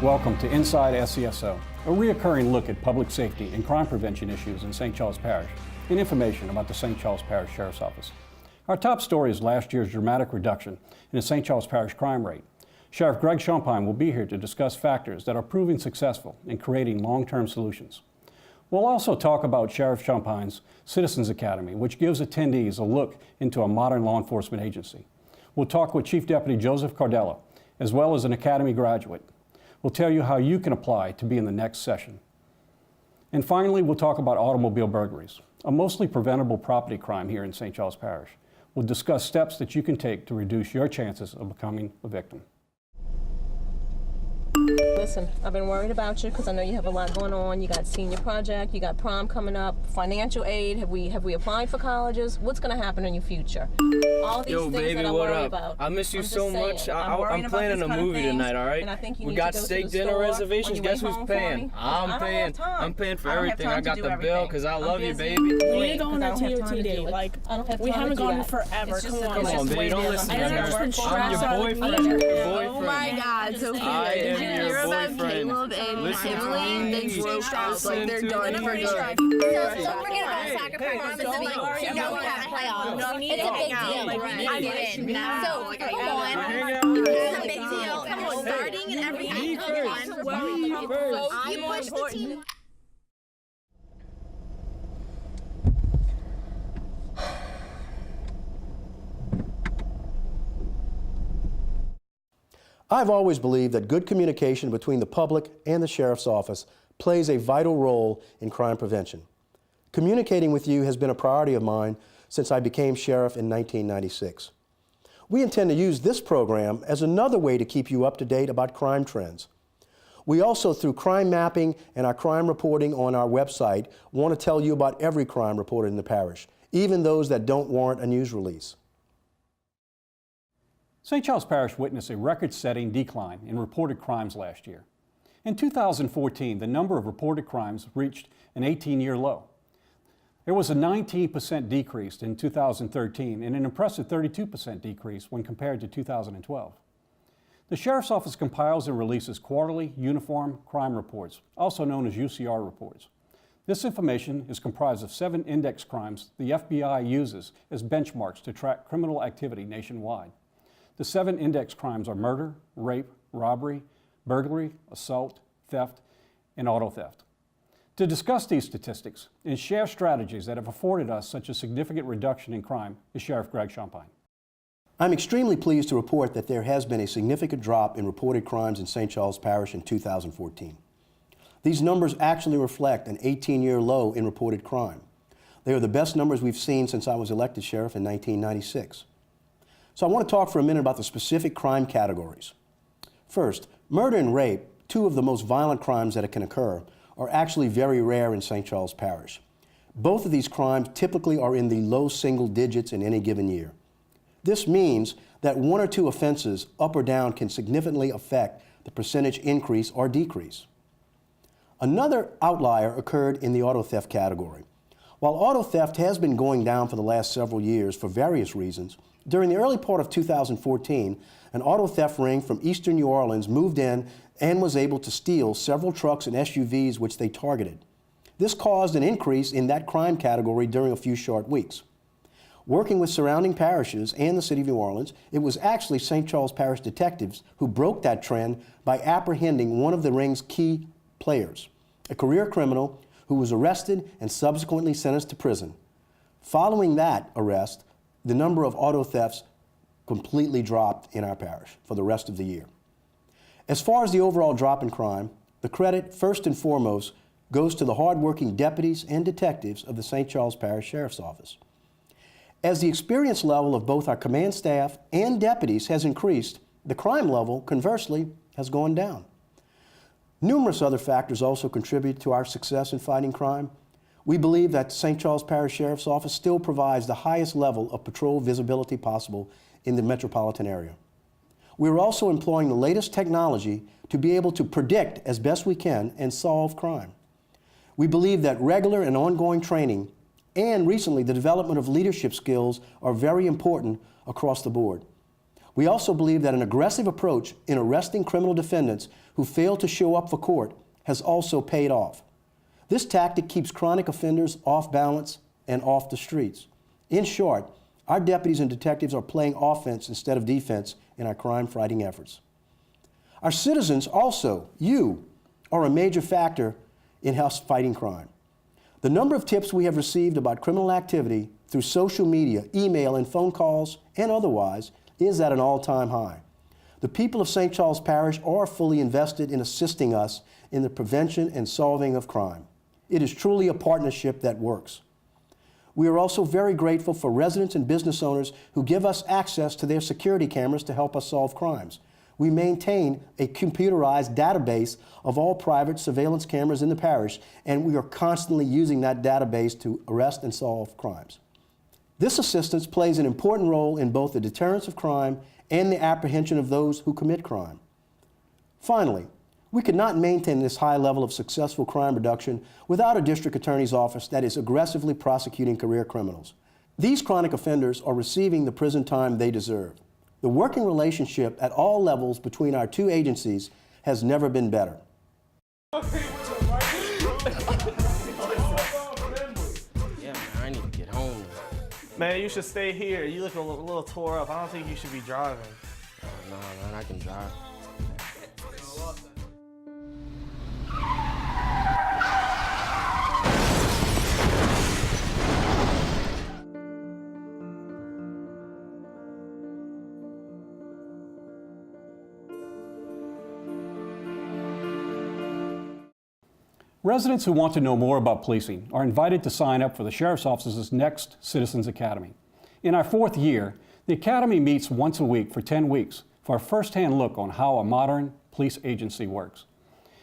Welcome to INSIDE SCSO, a reoccurring look at public safety and crime prevention issues in St. Charles Parish and information about the St. Charles Parish Sheriff's Office. Our top story is last year's dramatic reduction in the St. Charles Parish crime rate. Sheriff Greg Champagne will be here to discuss factors that are proving successful in creating long-term solutions. We'll also talk about Sheriff Champagne's Citizens Academy, which gives attendees a look into a modern law enforcement agency. We'll talk with Chief Deputy Joseph Cardella, as well as an Academy graduate. We'll tell you how you can apply to be in the next session. And finally, we'll talk about automobile burglaries, a mostly preventable property crime here in St. Charles Parish. We'll discuss steps that you can take to reduce your chances of becoming a victim. Listen, I've been worried about you because I know you have a lot going on. You got senior project, you got prom coming up, financial aid. Have we applied for colleges? What's going to happen in your future? All these things baby, that I what worry up? about. I miss you I'm so much. I'm planning a movie tonight, all right? And I think you we need got to go steak to the dinner store reservations. on your Guess way who's home for paying? me? I'm paying. I'm paying for everything. I got the bill because I love you, baby. We need to go on a TOT date. Like, we haven't gone in forever. Come on, baby. Don't listen to her. I'm your boyfriend. Oh my God, so cute. I am Did you your hear about boyfriend. Caleb and Listen to Emily? me. They broke up. Like, they're done for good. Don't forget about soccer practice. And like, you know we have playoffs. It's a big deal. Like, we need to win. So, come on. It's a big deal. Come on, starting and everything. Come on. You push the team. I've always believed that good communication between the public and the Sheriff's Office plays a vital role in crime prevention. Communicating with you has been a priority of mine since I became Sheriff in 1996. We intend to use this program as another way to keep you up to date about crime trends. We also, through crime mapping and our crime reporting on our website, want to tell you about every crime reported in the parish, even those that don't warrant a news release. St. Charles Parish witnessed a record-setting decline in reported crimes last year. In 2014, the number of reported crimes reached an 18-year low. There was a 19% decrease in 2013 and an impressive 32% decrease when compared to 2012. The Sheriff's Office compiles and releases quarterly uniform crime reports, also known as UCR reports. This information is comprised of 7 index crimes the FBI uses as benchmarks to track criminal activity nationwide. The 7 index crimes are murder, rape, robbery, burglary, assault, theft, and auto theft. To discuss these statistics and share strategies that have afforded us such a significant reduction in crime is Sheriff Greg Champagne. I'm extremely pleased to report that there has been a significant drop in reported crimes in St. Charles Parish in 2014. These numbers actually reflect an 18-year low in reported crime. They are the best numbers we've seen since I was elected sheriff in 1996. So I want to talk for a minute about the specific crime categories. First, murder and rape, 2 of the most violent crimes that can occur, are actually very rare in St. Charles Parish. Both of these crimes typically are in the low single digits in any given year. This means that 1 or 2 offenses, up or down, can significantly affect the percentage increase or decrease. Another outlier occurred in the auto theft category. While auto theft has been going down for the last several years for various reasons, during the early part of 2014, an auto theft ring from eastern New Orleans moved in and was able to steal several trucks and SUVs which they targeted. This caused an increase in that crime category during a few short weeks. Working with surrounding parishes and the City of New Orleans, it was actually St. Charles Parish detectives who broke that trend by apprehending one of the ring's key players, a career criminal who was arrested and subsequently sentenced to prison. Following that arrest, the number of auto thefts completely dropped in our parish for the rest of the year. As far as the overall drop in crime, the credit, first and foremost, goes to the hardworking deputies and detectives of the St. Charles Parish Sheriff's Office. As the experience level of both our command staff and deputies has increased, the crime level, conversely, has gone down. Numerous other factors also contribute to our success in fighting crime. We believe that St. Charles Parish Sheriff's Office still provides the highest level of patrol visibility possible in the metropolitan area. We're also employing the latest technology to be able to predict as best we can and solve crime. We believe that regular and ongoing training and recently the development of leadership skills are very important across the board. We also believe that an aggressive approach in arresting criminal defendants who fail to show up for court has also paid off. This tactic keeps chronic offenders off balance and off the streets. In short, our deputies and detectives are playing offense instead of defense in our crime-fighting efforts. Our citizens also, you, are a major factor in us fighting crime. The number of tips we have received about criminal activity through social media, email, and phone calls, and otherwise, is at an all-time high. The people of St. Charles Parish are fully invested in assisting us in the prevention and solving of crime. It is truly a partnership that works. We are also very grateful for residents and business owners who give us access to their security cameras to help us solve crimes. We maintain a computerized database of all private surveillance cameras in the parish, and we are constantly using that database to arrest and solve crimes. This assistance plays an important role in both the deterrence of crime and the apprehension of those who commit crime. Finally, we could not maintain this high level of successful crime reduction without a district attorney's office that is aggressively prosecuting career criminals. These chronic offenders are receiving the prison time they deserve. The working relationship at all levels between our two agencies has never been better. Yeah, man, I need to get home. Man, you should stay here. You look a little tore up. I don't think you should be driving. Oh, no, man, I can drive. Residents who want to know more about policing are invited to sign up for the Sheriff's Office's next Citizens Academy. In our 4th year, the Academy meets once a week for 10 weeks for a first-hand look on how a modern police agency works.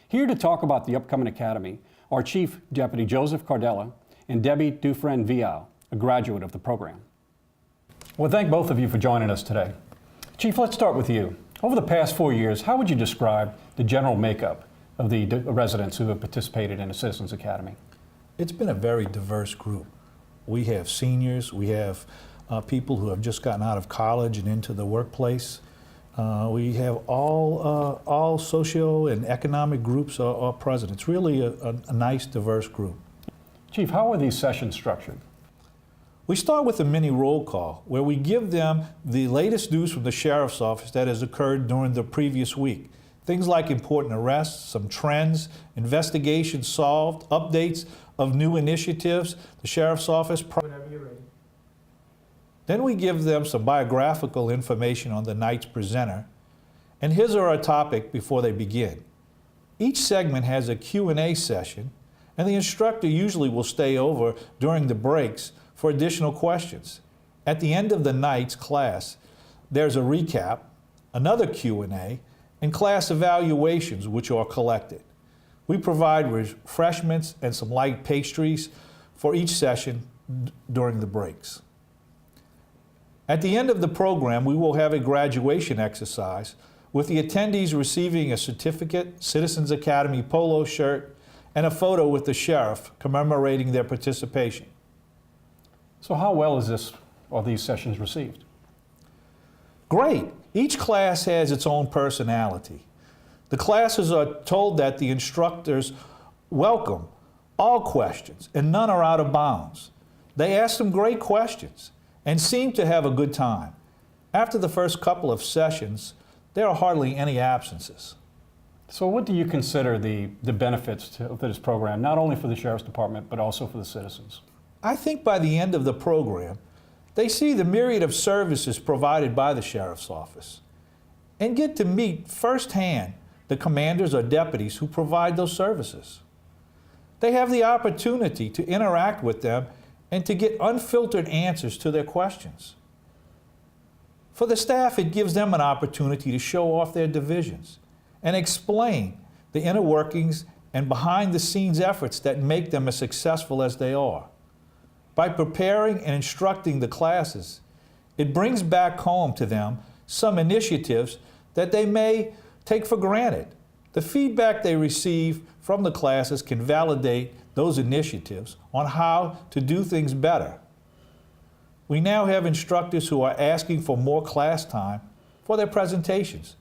Here to talk about the upcoming Academy are Chief Deputy Joseph Cardella and Debbie Dufresne Vial, a graduate of the program. Well, thank both of you for joining us today. Chief, let's start with you. Over the past 4 years, how would you describe the general makeup of the residents who have participated in the Citizens Academy? It's been a very diverse group. We have seniors, we have people who have just gotten out of college and into the workplace. We have all socio and economic groups are present. It's really a nice, diverse group. Chief, how are these sessions structured? We start with a mini roll call where we give them the latest news from the Sheriff's Office that has occurred during the previous week. Things like important arrests, some trends, investigations solved, updates of new initiatives, the Sheriff's Office. Whenever you're ready. Then we give them some biographical information on the night's presenter and his or her topic before they begin. Each segment has a Q&A session, and the instructor usually will stay over during the breaks for additional questions. At the end of the night's class, there's a recap, another Q&A, and class evaluations, which are collected. We provide refreshments and some light pastries for each session during the breaks. At the end of the program, we will have a graduation exercise with the attendees receiving a certificate, Citizens Academy polo shirt, and a photo with the sheriff commemorating their participation. So how well are these sessions received? Great. Each class has its own personality. The classes are told that the instructors welcome all questions and none are out of bounds. They ask some great questions and seem to have a good time. After the first couple of sessions, there are hardly any absences. So what do you consider the benefits to this program, not only for the Sheriff's Department, but also for the citizens? I think by the end of the program, they see the myriad of services provided by the Sheriff's Office and get to meet firsthand the commanders or deputies who provide those services. They have the opportunity to interact with them and to get unfiltered answers to their questions. For the staff, it gives them an opportunity to show off their divisions and explain the inner workings and behind-the-scenes efforts that make them as successful as they are. By preparing and instructing the classes, it brings back home to them some initiatives that they may take for granted. The feedback they receive from the classes can validate those initiatives on how to do things better. We now have instructors who are asking for more class time for their presentations.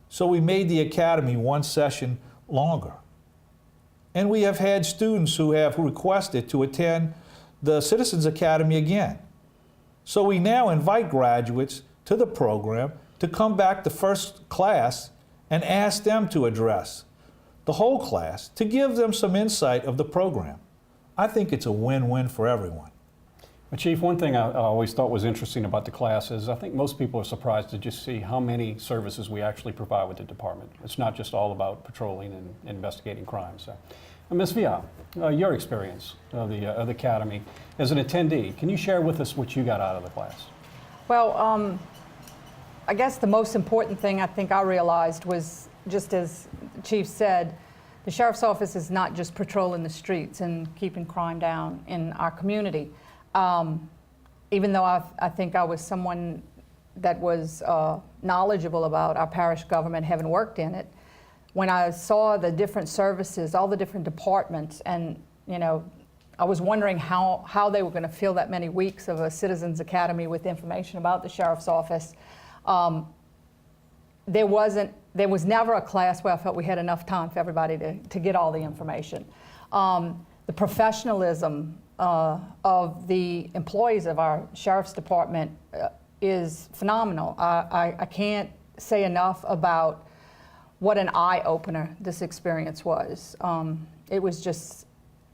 So we made the academy one session longer. And we have had students who have requested to attend the Citizens Academy again. So we now invite graduates to the program to come back to first class and ask them to address the whole class to give them some insight of the program. I think it's a win-win for everyone. Well, Chief, one thing I always thought was interesting about the class is I think most people are surprised to just see how many services we actually provide with the department. It's not just all about patrolling and investigating crimes. So, Ms. Vial, your experience of the Academy as an attendee, can you share with us what you got out of the class? Well, I guess the most important thing I think I realized was, just as Chief said, the Sheriff's Office is not just patrolling the streets and keeping crime down in our community. Even though I think I was someone that was knowledgeable about our parish government, having worked in it, when I saw the different services, all the different departments, and I was wondering how they were going to fill that many weeks of a Citizens Academy with information about the Sheriff's Office. There was never a class where I felt we had enough time for everybody to get all the information. The professionalism of the employees of our Sheriff's Department is phenomenal. I can't say enough about what an eye-opener this experience was.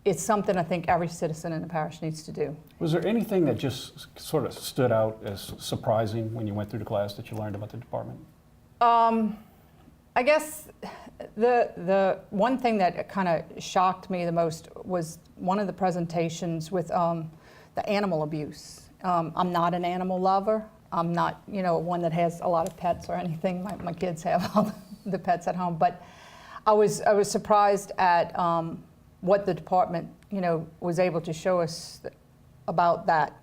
It's something I think every citizen in the parish needs to do. Was there anything that just sort of stood out as surprising when you went through the class that you learned about the department? I guess the one thing that kind of shocked me the most was one of the presentations with the animal abuse. I'm not an animal lover. I'm not, one that has a lot of pets or anything. My kids have all the pets at home, but I was surprised at what the department, was able to show us about that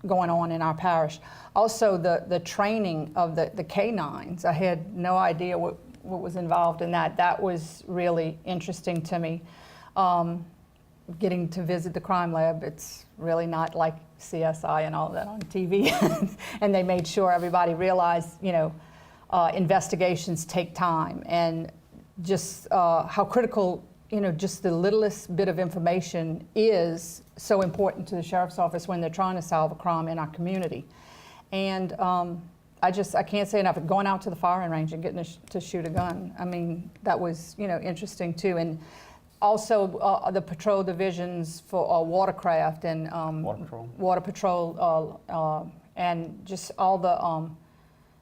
going on in our parish. Also, the training of the canines. I had no idea what was involved in that. That was really interesting to me. Getting to visit the crime lab, it's really not like CSI and all that on TV. And they made sure everybody realized, investigations take time, and just how critical, just the littlest bit of information is so important to the Sheriff's Office when they're trying to solve a crime in our community. And I can't say enough. Going out to the firing range and getting to shoot a gun, I mean, that was, interesting too. And also the patrol divisions for watercraft and water patrol, and just all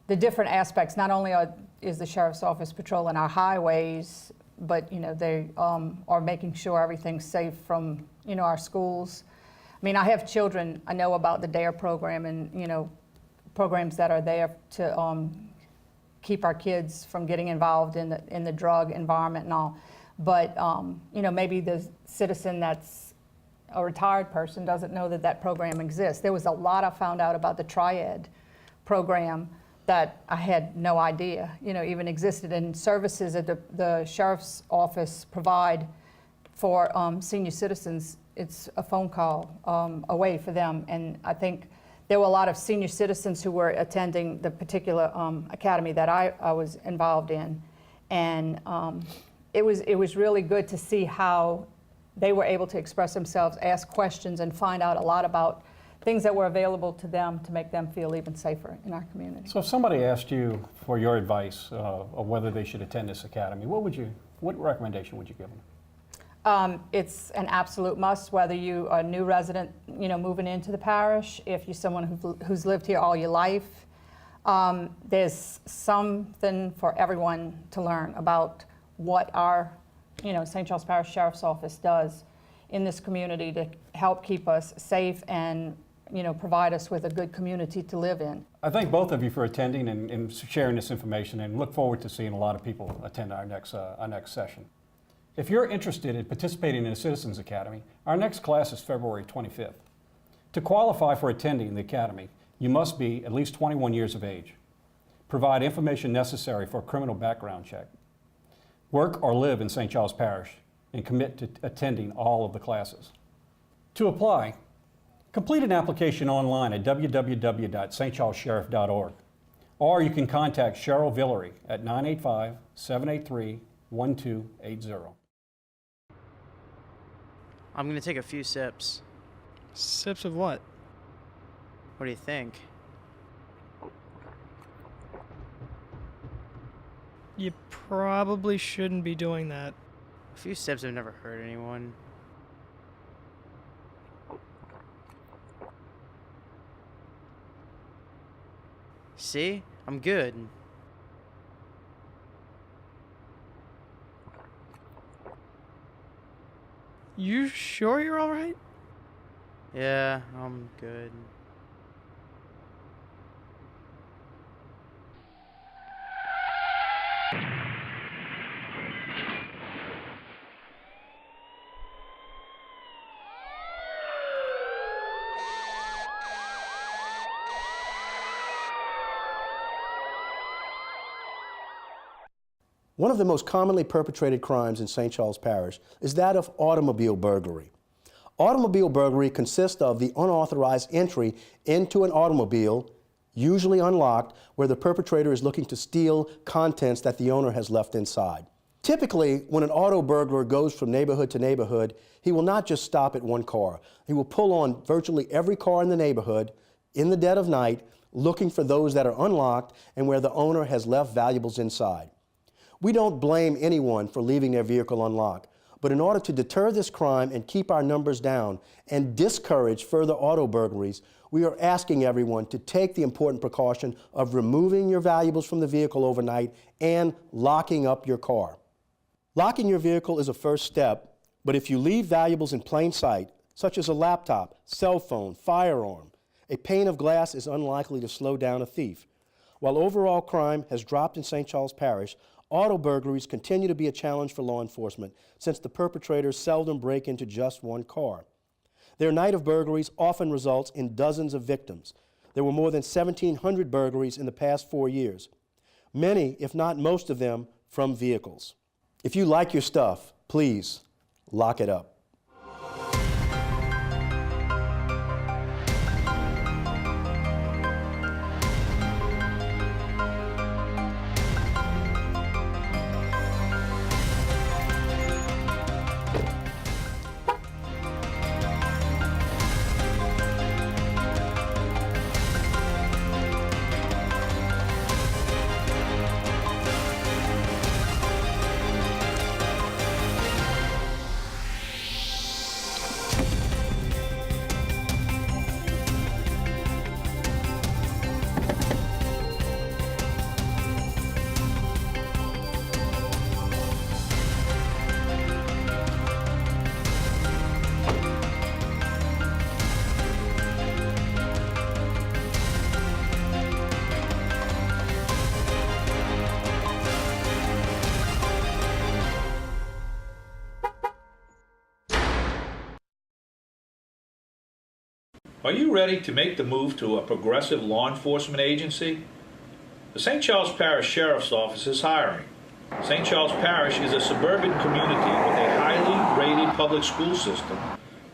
the different aspects. Not only is the Sheriff's Office patrolling our highways, but they are making sure everything's safe from our schools. I mean, I have children. I know about the DARE program and programs that are there to keep our kids from getting involved in the drug environment and all. But maybe the citizen that's a retired person doesn't know that program exists. There was a lot I found out about the Triad program that I had no idea, even existed, and services that the Sheriff's Office provide for senior citizens. It's a phone call away for them, and I think there were a lot of senior citizens who were attending the particular academy that I was involved in, and it was really good to see how they were able to express themselves, ask questions, and find out a lot about things that were available to them to make them feel even safer in our community. So if somebody asked you for your advice of whether they should attend this academy, what recommendation would you give them? It's an absolute must, whether you are a new resident, moving into the parish, if you're someone who's lived here all your life. There's something for everyone to learn about what our, St. Charles Parish Sheriff's Office does in this community to help keep us safe and provide us with a good community to live in. I thank both of you for attending and sharing this information, and look forward to seeing a lot of people attend our next session. If you're interested in participating in a Citizens Academy, our next class is February 25th. To qualify for attending the Academy, you must be at least 21 years of age, provide information necessary for a criminal background check, work or live in St. Charles Parish, and commit to attending all of the classes. To apply, complete an application online at www.stcharlessheriff.org. Or you can contact Cheryl Villery at 985-783-1280. I'm gonna take a few sips. Sips of what? What do you think? You probably shouldn't be doing that. A few sips have never hurt anyone. See? I'm good. You sure you're alright? Yeah, I'm good. One of the most commonly perpetrated crimes in St. Charles Parish is that of automobile burglary. Automobile burglary consists of the unauthorized entry into an automobile, usually unlocked, where the perpetrator is looking to steal contents that the owner has left inside. Typically, when an auto burglar goes from neighborhood to neighborhood, he will not just stop at one car. He will pull on virtually every car in the neighborhood in the dead of night, looking for those that are unlocked and where the owner has left valuables inside. We don't blame anyone for leaving their vehicle unlocked, but in order to deter this crime and keep our numbers down and discourage further auto burglaries, we are asking everyone to take the important precaution of removing your valuables from the vehicle overnight and locking up your car. Locking your vehicle is a first step, but if you leave valuables in plain sight, such as a laptop, cell phone, firearm, a pane of glass is unlikely to slow down a thief. While overall crime has dropped in St. Charles Parish, auto burglaries continue to be a challenge for law enforcement since the perpetrators seldom break into just one car. Their night of burglaries often results in dozens of victims. There were more than 1,700 burglaries in the past 4 years, many, if not most of them, from vehicles. If you like your stuff, please lock it up. Are you ready to make the move to a progressive law enforcement agency? The St. Charles Parish Sheriff's Office is hiring. St. Charles Parish is a suburban community with a highly rated public school system,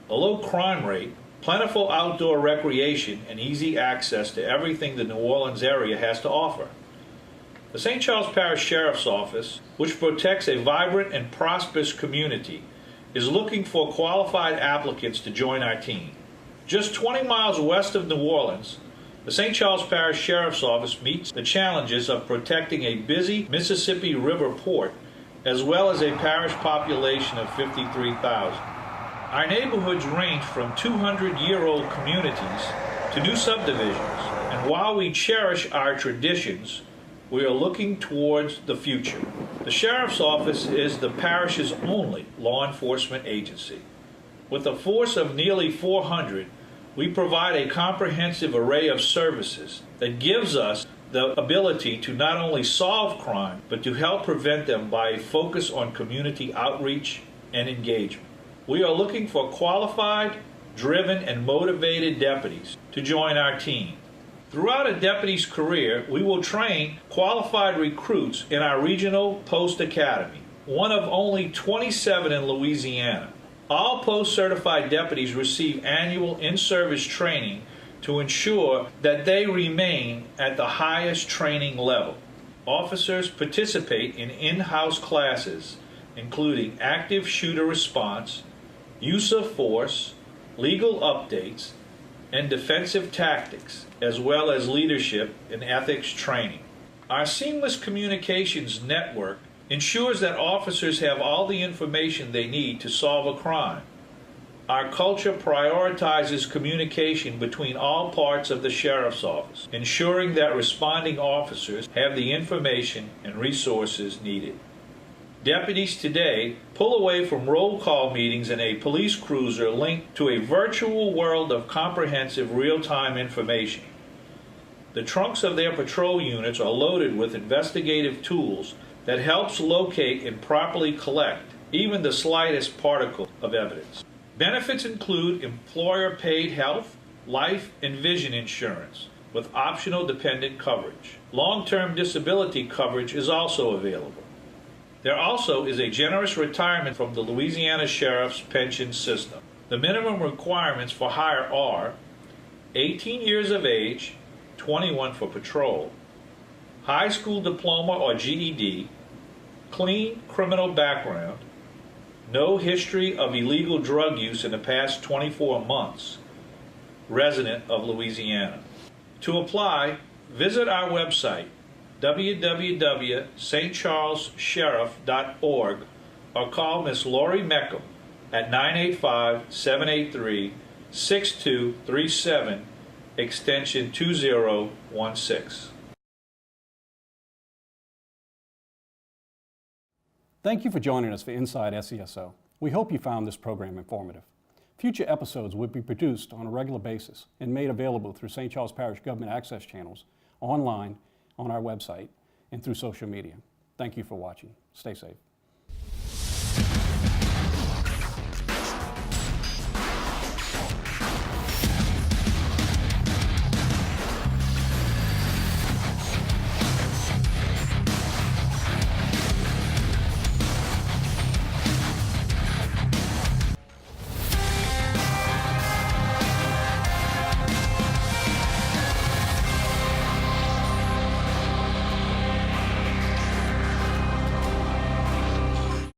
a low crime rate, plentiful outdoor recreation, and easy access to everything the New Orleans area has to offer. The St. Charles Parish Sheriff's Office, which protects a vibrant and prosperous community, is looking for qualified applicants to join our team. Just 20 miles west of New Orleans, the St. Charles Parish Sheriff's Office meets the challenges of protecting a busy Mississippi River port, as well as a parish population of 53,000. Our neighborhoods range from 200-year-old communities to new subdivisions, and while we cherish our traditions, we are looking towards the future. The Sheriff's Office is the parish's only law enforcement agency. With a force of nearly 400, we provide a comprehensive array of services that gives us the ability to not only solve crime, but to help prevent them by a focus on community outreach and engagement. We are looking for qualified, driven, and motivated deputies to join our team. Throughout a deputy's career, we will train qualified recruits in our regional post academy, one of only 27 in Louisiana. All post-certified deputies receive annual in-service training to ensure that they remain at the highest training level. Officers participate in in-house classes, including active shooter response, use of force, legal updates, and defensive tactics, as well as leadership and ethics training. Our seamless communications network ensures that officers have all the information they need to solve a crime. Our culture prioritizes communication between all parts of the sheriff's office, ensuring that responding officers have the information and resources needed. Deputies today pull away from roll call meetings in a police cruiser linked to a virtual world of comprehensive real-time information. The trunks of their patrol units are loaded with investigative tools that helps locate and properly collect even the slightest particle of evidence. Benefits include employer-paid health, life, and vision insurance with optional dependent coverage. Long-term disability coverage is also available. There also is a generous retirement from the Louisiana Sheriff's Pension System. The minimum requirements for hire are 18 years of age, 21 for patrol, high school diploma or GED, clean criminal background, no history of illegal drug use in the past 24 months, resident of Louisiana. To apply, visit our website, www.stcharlessheriff.org, or call Miss Lori Meckham at 985-783-6237, extension 2016. Thank you for joining us for Inside SCSO. We hope you found this program informative. Future episodes will be produced on a regular basis and made available through St. Charles Parish Government Access channels, online, on our website, and through social media. Thank you for watching. Stay safe.